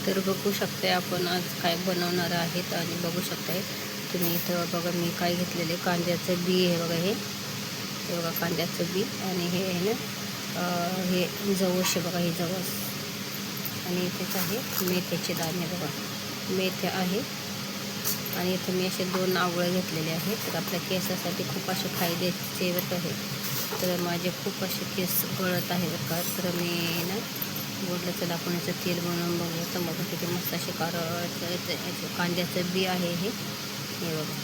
तर बघू शकताय आपण आज काय बनवणार आहेत आणि बघू शकताय तुम्ही इथं बघा मी काय घेतलेले कांद्याचं बी आहे बघा हे बघा कांद्याचं बी आणि हे आहे ना हे जवस आहे बघा हे जवस आणि इथेच आहे मेथ्याचे दाणे बघा मेथ्या आहे आणि इथे मी असे 2 आवळे घेतलेले आहेत. तर आपल्या केसासाठी खूप असे फायद्याचे बरं आहे. तर माझे खूप असे केस गळत आहे बरं का. तर मी ना बोललं चला आपण याचं तेल बनवून बघूया. तर बघा किती मस्त असे कांद्याचं बी आहे हे बघा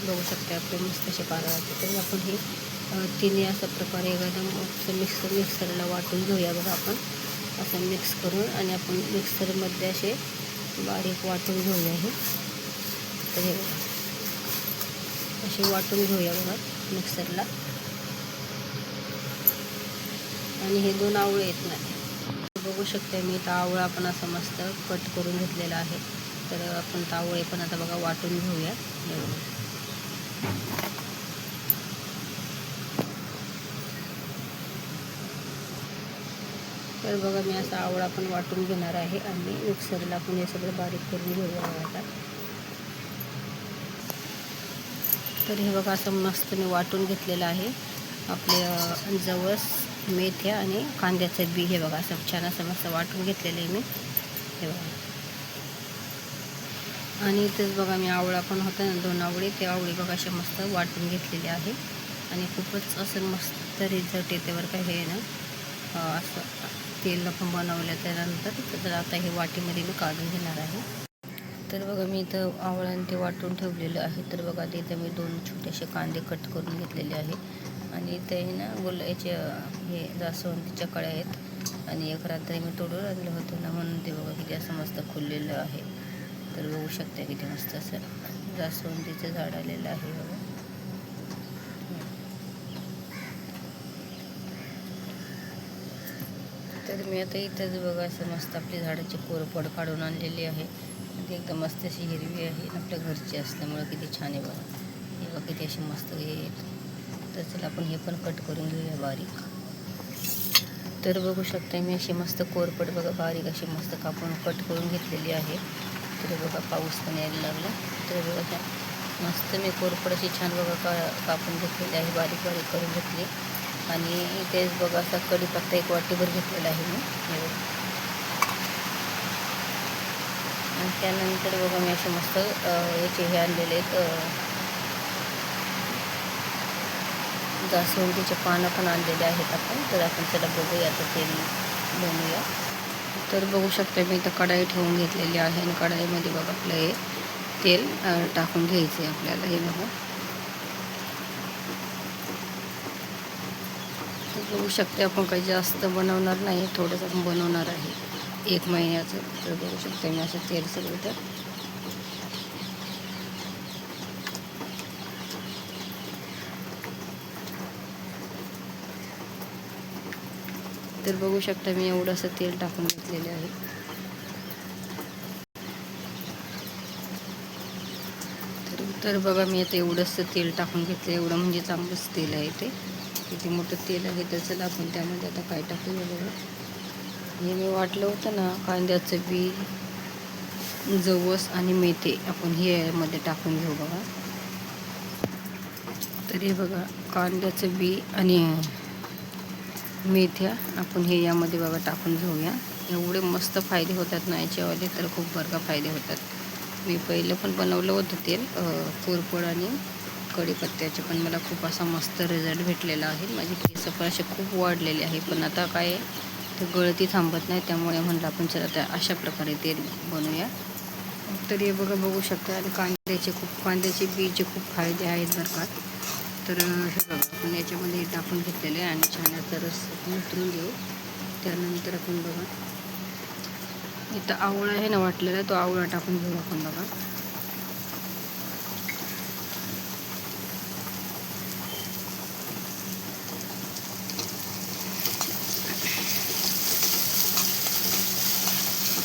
बघू शकते आपले मस्त असे कारळाचे. तर आपण हे तिन्ही अशा प्रकारे एकदम मिक्सरला वाटून घेऊया बघा आपण असं मिक्स करून आणि आपण मिक्सरमध्ये असे बारीक वाटून घेऊया हे. तर हे बघा असे वाटून घेऊया बघा मिक्सरला. आणि हे 2 आवळे आहेत ना बघू शकते मी तर आवळा आपण असं मस्त कट करून घेतलेला आहे. तर आपण आवळे पण आता बघा वाटून घेऊया हे बघा. तर बघा मी असा आवळा पण वाटून घेणार आहे आणि मिक्सरला आपण हे सगळं बारीक करून घेऊया आता. तर हे बघा असं मस्त मी वाटून घेतलेलं आहे आपले जवस मेथ्या आणि कांद्याचं बी हे बघा असं छान असं मस्त वाटून घेतलेलं आहे मी हे बघा. आणि इथेच बघा मी आवळा पण होता ना 2 आवळे ते आवळे बघा असे मस्त वाटून घेतलेले आहे आणि खूपच असं मस्त रिझल्ट येते बरं का हे ना असं तेल पण बनवलं त्यानंतर. तर आता हे वाटीमध्ये मी काढून घेणार आहे. तर बघा मी इथं आवळ्याने ते वाटून ठेवलेलं आहे. तर बघा तिथं मी 2 छोटेसे कांदे कट करून घेतलेले आहे आणि इथे ना याचे हे जास्वंदीच्या कळ्या आहेत आणि एक रात्री मी तोडून आणलं होतं ना म्हणून ते बघा किती असं मस्त खुललेलं आहे. तर बघू शकता किती मस्त असं जास्वंदीचं झाड आलेलं आहे बघा. तर मी आता इथंच बघा असं मस्त आपली झाडाची कोरफड काढून आणलेली आहे. ती एकदम मस्त अशी हिरवी आहे आपल्या घरची असल्यामुळे किती छान आहे बघा. हे बघा किती अशी मस्त हे. तर चला आपण हे पण कट करून घेऊया बारीक. तर बघू शकता मी अशी मस्त कोरफड बघा बारीक अशी मस्त कापून कट करून घेतलेली आहे. तर बघा पाऊस पण यायला लागला. तर बघा मस्त मी कोरफड अशी छान बघा कापून घेतलेली आहे बारीक बारीक करून घेतली. आणि इथेच बघा असा कढीपत्ता 1 वाटीभर घेतलेला आहे मी हे बघा. आणि त्यानंतर बघा मी असे मस्त याचे हे आणलेले आहेत जास्वंदीचे पानं पण आणलेले आहेत आपण. तर आपण त्याला बघूया आता तेल बनवूया. तर बघू शकता मी इथं कढाई ठेवून घेतलेली आहे आणि कढाईमध्ये बघा आपलं हे तेल टाकून घ्यायचं आहे आपल्याला हे बघा. तर बघू शकते आपण काही जास्त बनवणार नाही थोडंसं आपण बनवणार आहे 1 महिन्याचं. तर बघू शकते मी असं तेल सगळं तर बघू शकता मी एवढंसं तेल टाकून घेतलेलं आहे. तर बघा मी आता एवढंसं तेल टाकून घेतलं एवढं म्हणजे चांगलंच तेल आहे ते किती मोठं तेल आहे. तर चला आपण त्यामध्ये आता काय टाकूया बघा. हे मी वाटलं होतं ना कांद्याचं बी जवस आणि मेथी आपण हे यामध्ये टाकून घेऊ बघा. तर हे बघा कांद्याचं बी आणि मेथ्या आपण हे यामध्ये बघा टाकून घेऊया. एवढे मस्त फायदे होतात ना याच्यावाले तर खूप बरं फायदे होतात. मी पहिलं पण बनवलं होतं तेल कोरफड आणि कढीपत्त्याचे पण मला खूप असा मस्त रिझल्ट भेटलेला आहे. माझे केस पण असे खूप वाढलेले आहे पण आता काय तर गळती थांबत नाही त्यामुळे म्हणलं आपण चला त्या अशा प्रकारे तेल बनवूया. तर हे बघा बघू शकता आणि कांद्याचे बीचे खूप फायदे आहेत बरं का. तर हे बघा आपण याच्यामध्ये टाकून घेतलेले आहे आणि छान याचा रस उतरून घेऊ. त्यानंतर आपण बघा इथं आवळा आहे ना वाटलेला तो आवळा टाकून घेऊ आपण बघा.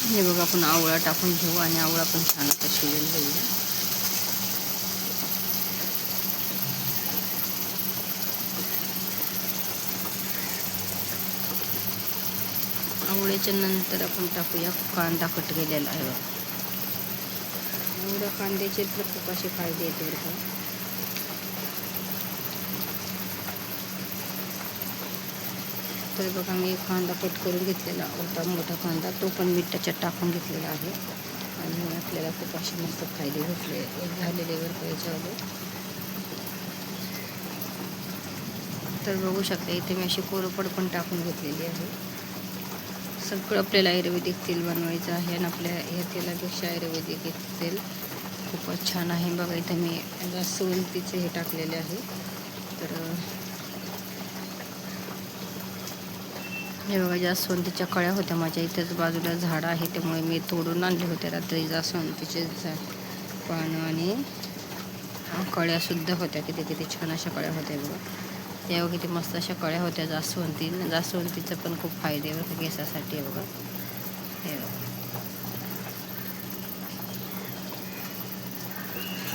हे बघा आपण आवळा टाकून घेऊ आणि आवळा पण छान आता शिजून घेऊया. आवळ्याच्या नंतर आपण टाकूया कांदा कट केलेला आहे. एवढ्या कांद्याचे तर खूप असे फायदे आहेत बरं का. तर बघा मी कांदा कट करून घेतलेला होता, मोठा कांदा, तो पण मी त्याच्यात टाकून घेतलेला आहे आणि आपल्याला खूप असे मस्त फायदे झालेले बरं का याच्यामध्ये. तर बघू शकता इथे मी अशी कोरफड पण टाकून घेतलेली आहे. सगळं आपल्याला आयुर्वेदिक तेल बनवायचं आहे आणि आपल्या या तेलापेक्षा आयुर्वेदिक तेल खूपच छान आहे. बघा इथं मी जास्वंदीचे हे टाकलेले आहे. तर हे बघा जास्वंदीच्या कळ्या होत्या माझ्या इथेच बाजूला झाड आहे, त्यामुळे मी तोडून आणले होते रात्री जास्वंदीचे पानं आणि कळ्यासुद्धा होत्या. किती छान अशा कळ्या होत्या बघा. तेव्हा किती मस्त अशा कळ्या होत्या जास्वंदीचं पण खूप फायदे होते केसासाठी बघा. हे बघा.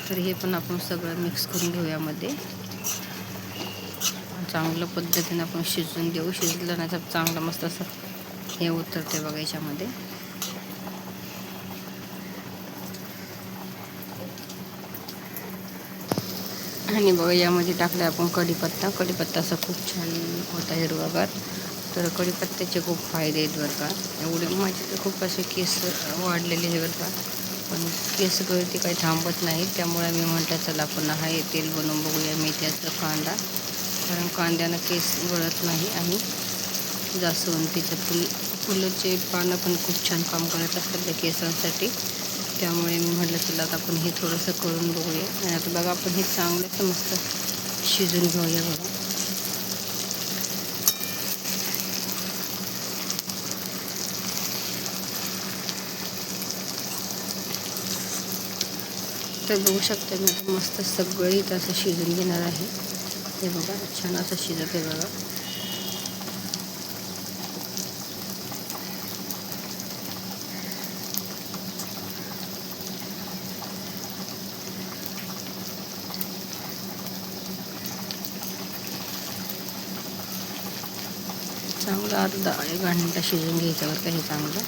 तर हे पण आपण सगळं मिक्स करून घेऊ यामध्ये. चांगल्या पद्धतीने आपण शिजवून देऊ. शिजलं नाही तर चांगलं मस्त असं हे उतरते बघा याच्यामध्ये. आणि बघा यामध्ये टाकलं आपण कढीपत्ता असा खूप छान होता हिरवागार. तर कढीपत्त्याचे खूप फायदे आहेत बरं का. एवढे माझे तर खूप असे केस वाढलेले आहे बरं का, पण केस गळती काही थांबत नाही. त्यामुळे मी म्हटलं चला आपण हे तेल बनवून बघूया मेथ्याचं कांदा, कारण कांद्यानं केस गळत नाही. आणि जास्वंदीचं फुलाचे पानं पण खूप छान काम करत असतात त्या केसांसाठी. त्यामुळे मी म्हटलं चला आता आपण हे थोडंसं करून बघूया. आणि आता बघा आपण हे चांगलं मस्त शिजून घेऊया बघा. तर बघू शकता मी आता मस्त सगळं इथं असं शिजून घेणार आहे. हे बघा छान असं शिजत आहे बघा. चांगलं अर्धा 1 घंटा शिजून घ्यायच्यावर काही चांगलं.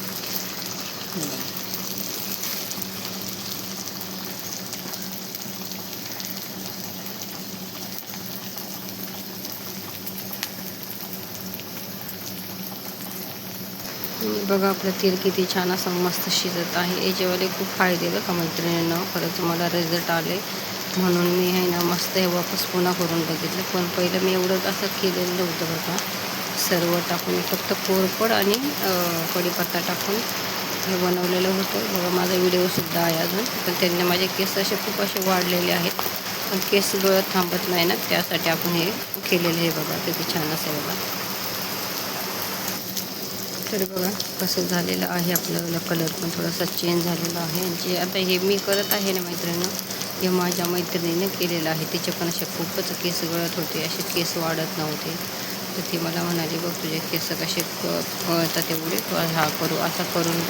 बघा आपलं तेल किती छान असं मस्त शिजत आहे. याच्यावाले खूप फायदे बरं का मैत्रिणींनो. खरंच मला रिझल्ट आले म्हणून मी आहे ना मस्त हे वापस पुन्हा करून बघितलं. पण पहिलं मी एवढं असं केलेलं नव्हतं बरं का. सर्व टाकून फक्त कोरफड आणि कढीपत्ता टाकून हे बनवलेलं होतं बघा. माझा व्हिडिओसुद्धा आहे अजून. पण त्यांनी माझे केस असे खूप असे वाढलेले आहेत, पण केस गळत थांबत नाही ना, त्यासाठी आपण हे केलेलं आहे बघा. किती छान असं बघा. तर बघा कसं झालेलं आहे. आपल्याला कलर पण थोडासा चेंज झालेला आहे. जे आता हे मी करत आहे ना मैत्रिणींनो, हे माझ्या मैत्रिणीने केलेलं आहे. तिचे पण असे खूपच केस गळत होते, असे केस वाढत नव्हते. तर ती मला म्हणाली बघ तुझे केस कसे गळतात एवढे, तू हा करू असा करून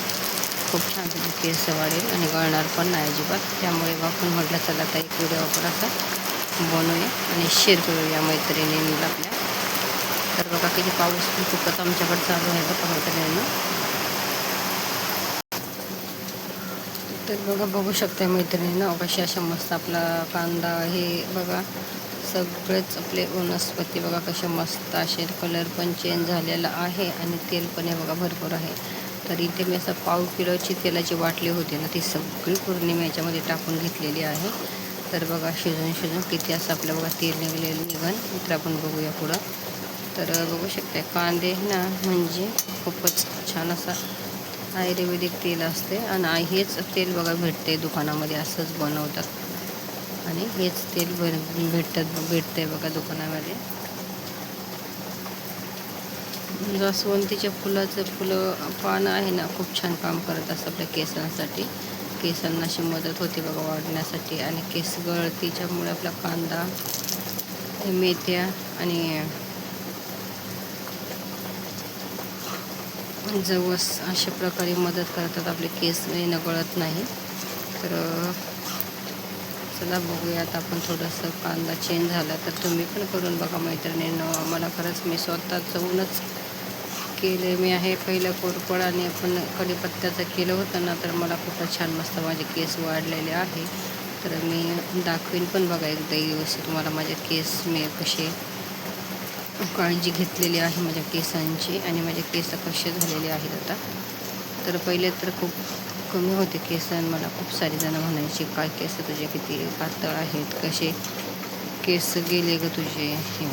खूप छान तुझे केस वाढेल आणि गळणार पण नाही अजिबात. त्यामुळे आपण म्हटलं चला आता एक व्हिडिओ आपण असा बनवूया आणि शेअर करूया मैत्रिणींना आपल्या. तर बघा किती पाऊस पण खूपच आमच्याकडे चालू आहे बघा मैत्रिणींना. तर बघा बघू शकता मैत्रिणींना कशा अशा मस्त आपला कांदा हे बघा सगळेच आपले वनस्पती बघा कशा मस्त असे कलर पण चेंज झालेला आहे आणि तेल पण हे बघा भरपूर आहे. तर इथे मी असं 1/2 किलोची तेलाची बाटली होती ना, ती सगळी पूर्ण मी याच्यामध्ये टाकून घेतलेली आहे. तर बघा शिजून किती असं आपलं बघा तेल निघन. तर आपण बघूया पुढं. तर बघू शकता कांदे ना म्हणजे खूपच छान असा आयुर्वेदिक तेल असते आणि हेच तेल बघा भेटते दुकानामध्ये, असंच बनवतात आणि हेच तेल भेटते बघा दुकानामध्ये. जास्वंदीच्या फुलं पानं आहे ना, खूप छान काम करत असतं आपल्या केसांसाठी. केसांना अशी मदत होते बघा वाढण्यासाठी आणि केस गळतीच्यामुळे आपला कांदा, मेथ्या आणि जवस अशा प्रकारे मदत करतात. आपले केस गळत नाही. तर चला बघूया आता आपण थोडंसं कांदा चेंज झाला तर तुम्ही पण करून बघा मैत्रिणींनो. मला खरंच मी स्वतः जाऊनच केले मी आहे. पहिलं कोरफड आणि आपण कढीपत्त्याचं केलं होतं ना, तर मला खूपच छान मस्त माझे केस वाढलेले आहे. तर मी दाखवीन पण बघा एकदा व्यवस्थित तुम्हाला माझे केस मी कसे काळजी घेतलेली आहे माझ्या केसांची आणि माझे केस कसे झालेले आहेत आता. तर पहिले तर खूप कमी होते केस आणि मला खूप सारी जण म्हणायची, काय केस तुझे किती पातळ आहेत, कसे केस गेले ग तुझे. हे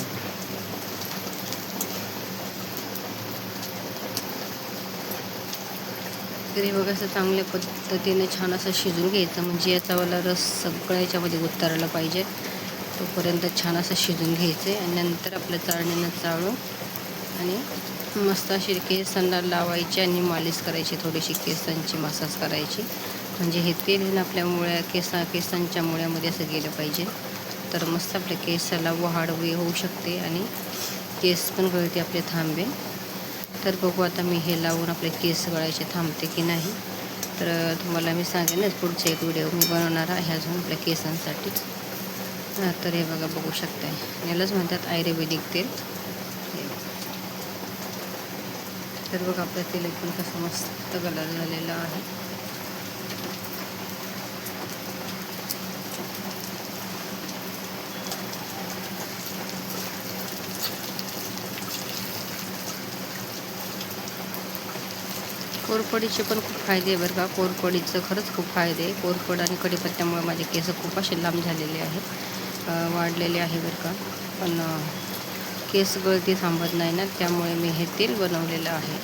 तरी बघा असं चांगल्या पद्धतीने छान असं शिजून घ्यायचं, म्हणजे याचावाला रस सगळं याच्यामध्ये उतरला पाहिजे. तोपर्यंत छान असं शिजून घ्यायचे आणि नंतर आपल्या चाळणीनं चाळून आणि मस्त अशी केसांना लावायची आणि मालिश करायची, थोडीशी केसांची मसाज करायची, म्हणजे हे तेल आपल्या केसांच्या मुळ्यामध्ये असं गेलं पाहिजे. तर मस्त आपल्या केसाला वाढ होऊ शकते आणि केस पण गळते आपले थांबे. तर बघू आता मी हे लावून आपले केस गळायचे थांबते की नाही. तर तुम्हाला मी सांगेनच पुढचा एक व्हिडिओ मी बनवणार आहे अजून आपल्या केसांसाठीच. तर हे बघा बघू शकताय, यालाच म्हणतात आयुर्वेदिक तेल. तर बघा आपलं तेल एकदम कसं मस्त कलर झालेलं आहे. कोरफडीचे पण खूप फायदे आहे बरं का. कोरफडीचं खरंच खूप फायदे आहे. कोरफड आणि कढीपत्त्यामुळे माझे केस खूप असे लांब झालेले आहेत, वाढलेले आहे बरं का. पण केस गळती थांबत नाही ना, त्यामुळे मी हे तेल बनवलेलं आहे.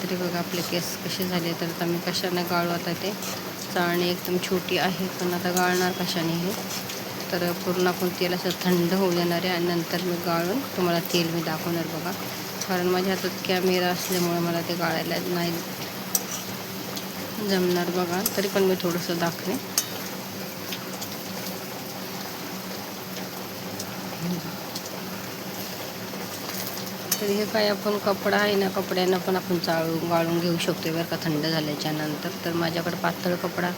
तरी बघा आपले केस कसे झाले. तर आता मी कशाने गाळू, आता ते चाळणी एकदम छोटी आहे, पण आता गाळणार कशाने हे. तर पूर्ण आपण तेल असं थंड होऊ देणार आहे आणि नंतर मी गाळून तुम्हाला तेल मी दाखवणार बघा. कारण माझ्या हातात कॅमेरा असल्यामुळे मला ते गाळायला नाही जमणार बघा. तरी पण मी थोडंसं दाखवेन. तर हे काय आपण कपडा आहे ना, कपड्यांना पण आपण गाळून घेऊ शकतो बरं का थंड झाल्याच्या नंतर. तर माझ्याकडे पातळ कपडा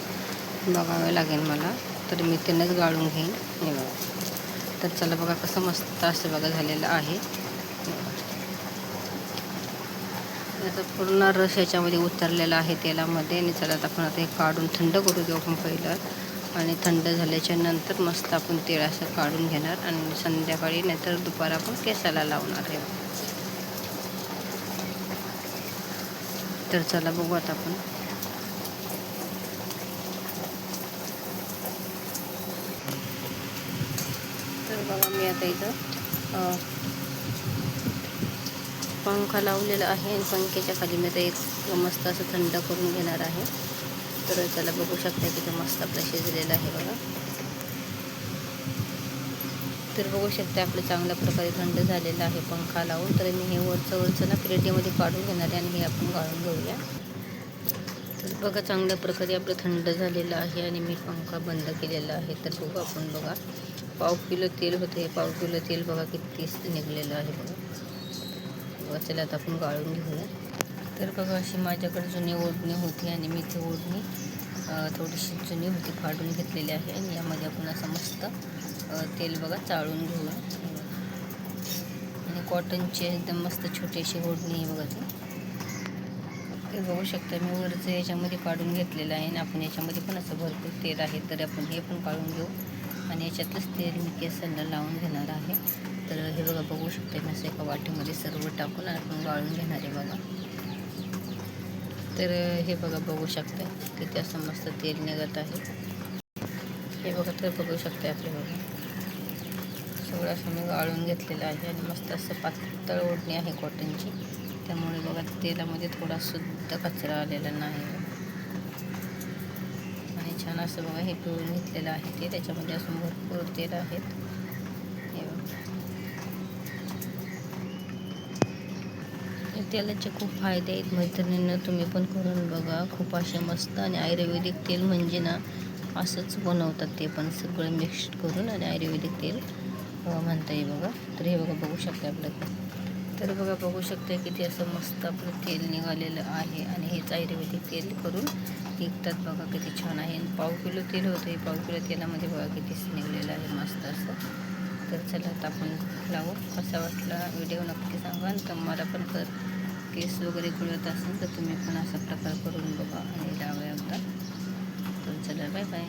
बघावा लागेल मला, तर मी त्यानंच गाळून घेईन. हे बघा. तर चला बघा कसं मस्त असं बघा झालेलं आहे. याचा पूर्ण रस याच्यामध्ये उतरलेला आहे तेलामध्ये. आणि चला आपण आता हे काढून थंड करू देऊ आपण पहिलं, आणि थंड झाल्याच्या नंतर मस्त आपण तेल असं काढून घेणार आणि संध्याकाळी नाहीतर दुपार आपण केसाला लावणार आहे. तर चला बघू आता आपण. तर बघा मी आता इथं पंखा लावलेला आहे आणि पंख्याच्या खाली मी आता एक मस्त असं थंड करून घेणार आहे. तर चला बघू शकता की ते मस्त आपलं शिजलेलं आहे बघा. तर बघू शकता आपलं चांगल्या प्रकारे थंड झालेलं आहे पंखा लावून. तर मी हे वरचं ना प्लेटीमध्ये काढून घेणार आहे आणि हे आपण गाळून घेऊया. तर बघा चांगल्या प्रकारे आपलं थंड झालेलं आहे आणि मी पंखा बंद केलेला आहे. तर बघू आपण बघा, पाव किलो तेल होतं, हे पाव किलो तेल बघा किती निघलेलं आहे बघा. चला आता आपण गाळून घेऊया. तर बघा अशी माझ्याकडे जुनी ओढणी होती आणि मी ती ओढणी थोडीशी जुनी होती, फाडून घेतलेली आहे आणि यामध्ये आपण असं मस्त तेल बघा चाळून घेऊया. आणि कॉटनची एकदम मस्त छोटीशी ओढणी आहे बघा ती. ते बघू शकता मी वरचं याच्यामध्ये काढून घेतलेलं आहे आणि आपण याच्यामध्ये पण असं भरपूर तेल आहे, तर आपण हे पण काढून घेऊ आणि याच्यातच तेल मी केसांना लावून घेणार आहे. तर हे बघा बघू शकता मी असं एका वाटीमध्ये सर्व टाकून आपण गाळून घेणार आहे बघा. तर हे बघा बघू शकता किती असं मस्त तेल निघत आहे. हे बघा तर बघू शकता आपले बघा सगळं असं मी गाळून घेतलेलं आहे आणि मस्त असं पातळ ओढणी आहे कॉटनची, त्यामुळे बघा तेलामध्ये थोडा सुद्धा कचरा आलेला नाही आणि छान असं बघा हे पिळून घेतलेलं आहे ते. त्याच्यामध्ये असून भरपूर तेल आहेत. हे तेलाचे खूप फायदे आहेत मैत्रिणींना, तुम्ही पण करून बघा. खूप असे मस्त आणि आयुर्वेदिक तेल म्हणजे ना असंच बनवतात ते पण सगळं मिक्स करून आणि आयुर्वेदिक तेल म्हणता येईल बघा. तर हे बघा बघू शकता आपलं. तर बघा बघू शकता किती असं मस्त आपलं तेल निघालेलं आहे आणि हेच आयुर्वेदिक तेल करून विकतात बघा किती छान आहे. आणि पाव किलो तेल होतं, हे पाव किलो तेलामध्ये बघा किती निघलेलं आहे मस्त असं. तर चला आता आपण लावू. कसा वाटला व्हिडिओ नक्की सांगा. आणि तुम्हाला पण केस वगैरे गळत असेल तर तुम्ही पण असा प्रकार करून बघा आणि लावा एकदा. तर चला बाय बाय.